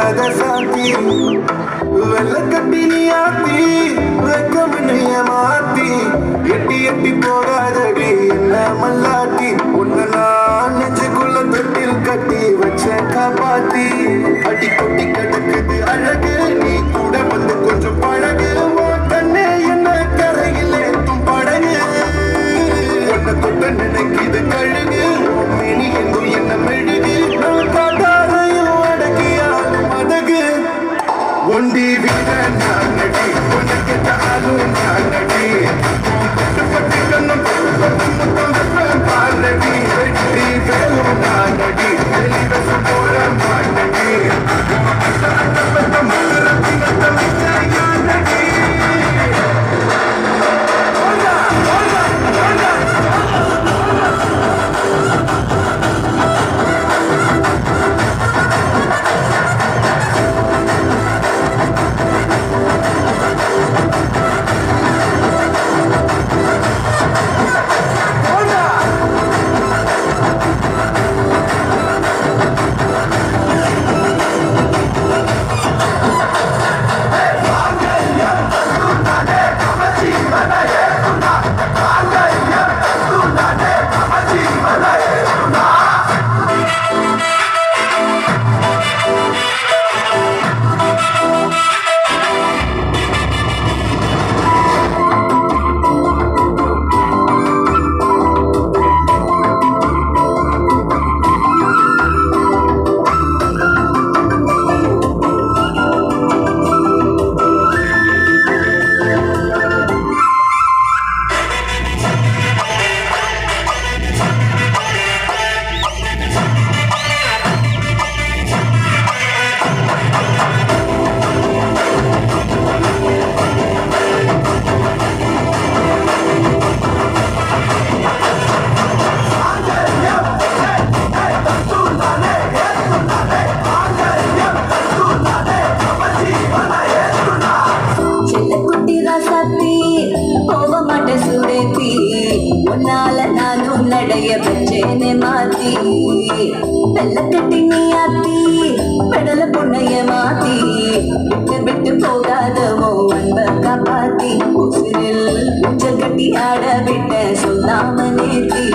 கதை சாத்தி வெள்ள கட்டி நீ ஆத்தி வெக்கமனைய மாத்தி எட்டி எட்டி போகாதடி என்ன மல்லாட்டி உன்னை நான் நெஞ்சுக்குள்ள தொட்டில் கட்டி வச்ச காப்பாத்தி அடி கொட்டி கிடக்குது அழகு நீ கூட வந்து கொஞ்சம் பழகு கண்ணே என்ன கரையில் ஏத்தும் படகு உன்னை தொட்ட நினைக்குது கழுகு மினி எங்கும் என்ன மெழுகு நான் காட்டாரையும் அடக்கியாலும் அதகு ஒண்டி வீர நான் நடி ஒன்று கெட்ட ஆளும் நான் நடி பட்டு கண்ணும் முத்தம் வெப்பம் பாலடி வெட்டி வேலும் நான் நடி வெளிவசம் போல மாட்டடி நடைய பச்சேனே மாத்தி வெள்ள கட்டி நீ ஆத்தி பெடல பொண்ணைய மாத்தி விட்டு விட்டு போகாதவோ அன்ப காப்பாத்தி உசிரில் ஊஞ்சல் கட்டி ஆட விட்ட சொல்லாம நேத்தி